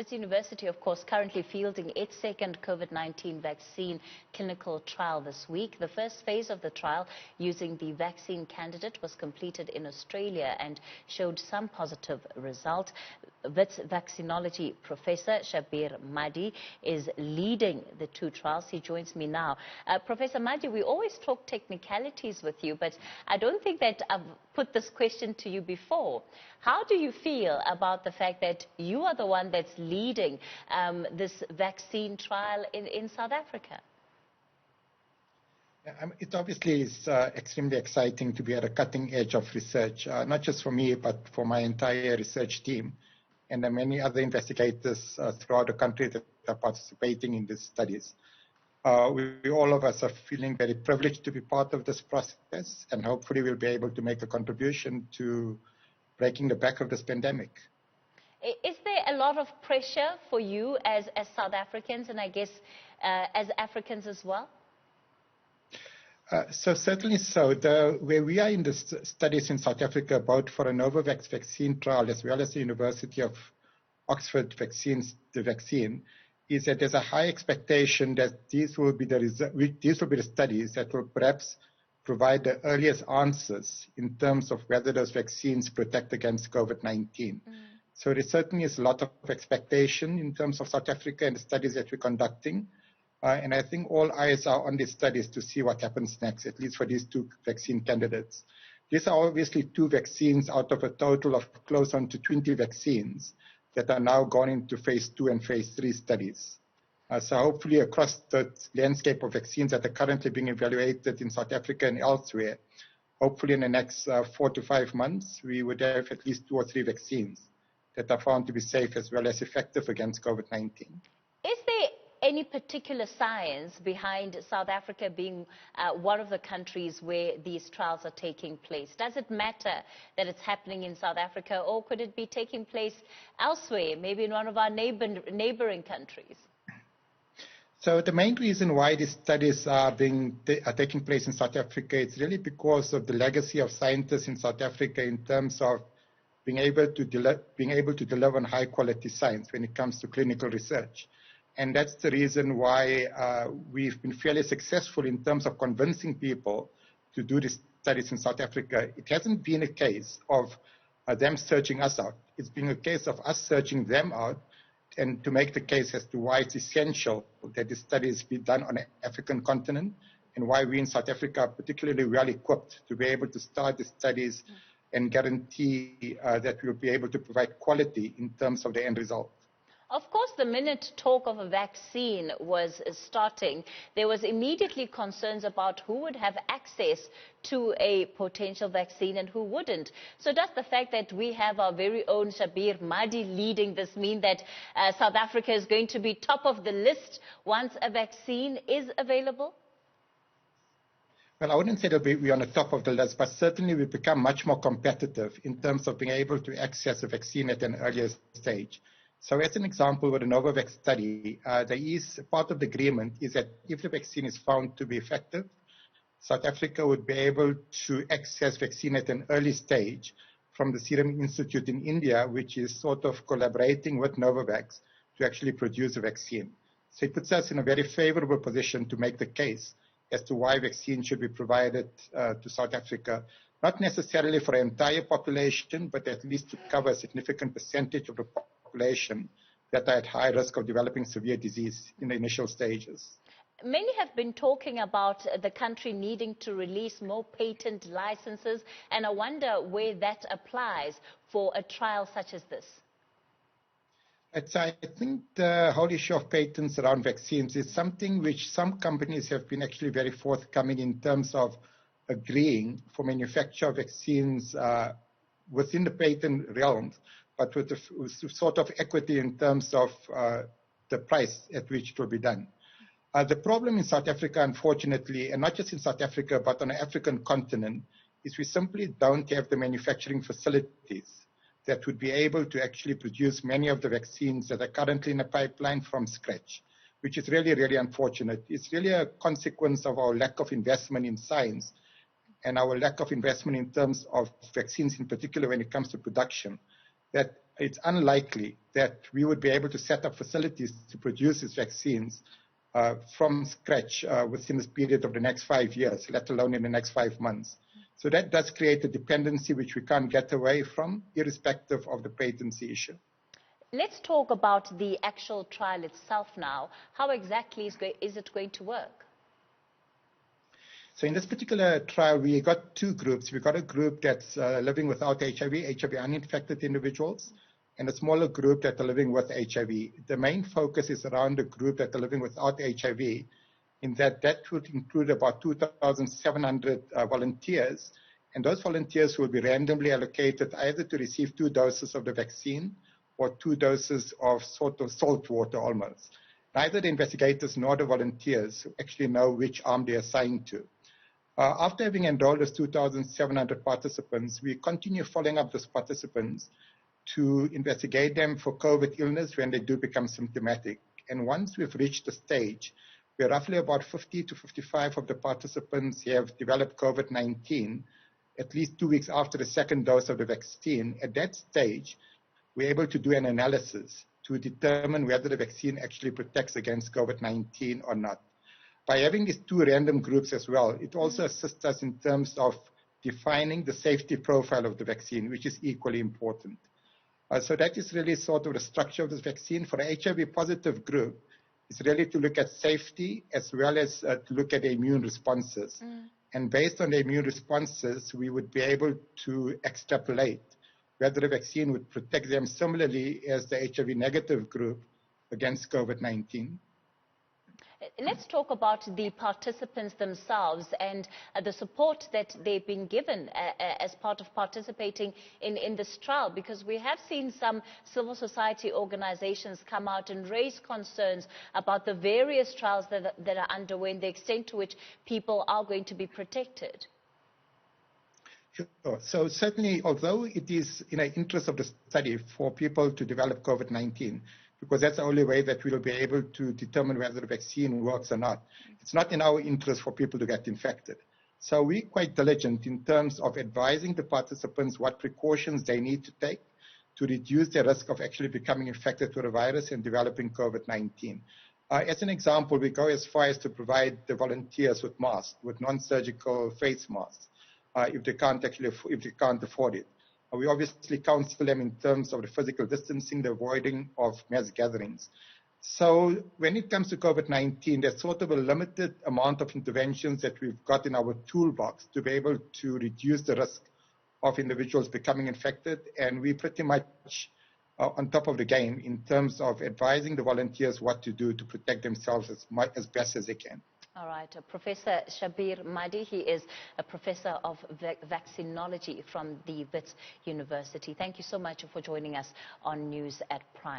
Wits University, of course, currently fielding its second COVID-19 vaccine clinical trial this week. The first phase of the trial using the vaccine candidate was completed in Australia and showed some positive result. Wits Vaccinology Professor Shabir Madhi is leading the two trials. He joins me now. Professor Madhi, we always talk technicalities with you, but I don't think that I've put this question to you before. How do you feel about the fact that you are the one that's leading this vaccine trial in South Africa? It obviously is extremely exciting to be at a cutting edge of research, not just for me, but for my entire research team and the many other investigators throughout the country that are participating in these studies. All of us are feeling very privileged to be part of this process, and hopefully we'll be able to make a contribution to breaking the back of this pandemic. Is there a lot of pressure for you as South Africans, and I guess as Africans as well? So certainly so. Where we are in the studies in South Africa, both for a Novavax vaccine trial as well as the University of Oxford the vaccine, is that there's a high expectation that these will be the studies that will perhaps provide the earliest answers in terms of whether those vaccines protect against COVID-19. So there certainly is a lot of expectation in terms of South Africa and the studies that we're conducting. And I think all eyes are on these studies to see what happens next, at least for these two vaccine candidates. These are obviously two vaccines out of a total of close on to 20 vaccines that are now going into phase 2 and phase 3 studies. So hopefully across the landscape of vaccines that are currently being evaluated in South Africa and elsewhere, hopefully in the next 4 to 5 months, we would have at least 2 or 3 vaccines that are found to be safe as well as effective against COVID-19. Is there any particular science behind South Africa being one of the countries where these trials are taking place? Does it matter that it's happening in South Africa, or could it be taking place elsewhere, maybe in one of our neighboring countries? So the main reason why these studies are taking place in South Africa is really because of the legacy of scientists in South Africa in terms of being able to deliver on high quality science when it comes to clinical research. And that's the reason why we've been fairly successful in terms of convincing people to do these studies in South Africa. It hasn't been a case of them searching us out. It's been a case of us searching them out, and to make the case as to why it's essential that these studies be done on the African continent, and why we in South Africa are particularly well equipped to be able to start the studies and guarantee that we'll be able to provide quality in terms of the end result. Of course, the minute talk of a vaccine was starting, there was immediately concerns about who would have access to a potential vaccine and who wouldn't. So does the fact that we have our very own Shabir Madhi leading this mean that South Africa is going to be top of the list once a vaccine is available? Well, I wouldn't say that we're on the top of the list, but certainly we've become much more competitive in terms of being able to access a vaccine at an earlier stage. So as an example, with the Novavax study, there is part of the agreement is that if the vaccine is found to be effective, South Africa would be able to access vaccine at an early stage from the Serum Institute in India, which is sort of collaborating with Novavax to actually produce a vaccine. So it puts us in a very favorable position to make the case as to why vaccine should be provided to South Africa, not necessarily for the entire population, but at least to cover a significant percentage of the population that are at high risk of developing severe disease in the initial stages. Many have been talking about the country needing to release more patent licenses, and I wonder where that applies for a trial such as this. I think the whole issue of patents around vaccines is something which some companies have been actually very forthcoming in terms of agreeing for manufacture of vaccines within the patent realms, but with sort of equity in terms of the price at which it will be done. The problem in South Africa, unfortunately, and not just in South Africa, but on the African continent, is we simply don't have the manufacturing facilities that would be able to actually produce many of the vaccines that are currently in the pipeline from scratch, which is really, really unfortunate. It's really a consequence of our lack of investment in science and our lack of investment in terms of vaccines in particular when it comes to production, that it's unlikely that we would be able to set up facilities to produce these vaccines from scratch within this period of the next 5 years, let alone in the next 5 months. So that does create a dependency which we can't get away from, irrespective of the patency issue. Let's talk about the actual trial itself now. How exactly is it going to work? So in this particular trial, we got two groups. We got a group that's living without HIV uninfected individuals, and a smaller group that are living with HIV. The main focus is around the group that are living without HIV, in that would include about 2,700 volunteers, and those volunteers will be randomly allocated either to receive 2 doses of the vaccine or 2 doses of sort of salt water almost. Neither the investigators nor the volunteers actually know which arm they are assigned to. After having enrolled those 2,700 participants, we continue following up those participants to investigate them for COVID illness when they do become symptomatic. And once we've reached the stage where roughly about 50 to 55 of the participants have developed COVID-19, at least 2 weeks after the second dose of the vaccine, at that stage, we're able to do an analysis to determine whether the vaccine actually protects against COVID-19 or not. By having these 2 random groups as well, it also assists us in terms of defining the safety profile of the vaccine, which is equally important. So that is really sort of the structure of this vaccine. For the HIV positive group, it's really to look at safety as well as to look at the immune responses. And based on the immune responses, we would be able to extrapolate whether the vaccine would protect them similarly as the HIV negative group against COVID-19. Let's talk about the participants themselves and the support that they've been given as part of participating in this trial, because we have seen some civil society organizations come out and raise concerns about the various trials that are underway and the extent to which people are going to be protected. Sure. So certainly, although it is in the interest of the study for people to develop COVID-19, because that's the only way that we'll be able to determine whether the vaccine works or not, it's not in our interest for people to get infected. So we're quite diligent in terms of advising the participants what precautions they need to take to reduce their risk of actually becoming infected with the virus and developing COVID-19. As an example, we go as far as to provide the volunteers with masks, with non-surgical face masks, if they can't afford it. We obviously counsel them in terms of the physical distancing, the avoiding of mass gatherings. So when it comes to COVID-19, there's sort of a limited amount of interventions that we've got in our toolbox to be able to reduce the risk of individuals becoming infected, and we pretty much on top of the game in terms of advising the volunteers what to do to protect themselves as best as they can. All right. Professor Shabir Madhi, he is a professor of vaccinology from the Wits University. Thank you so much for joining us on News at Prime.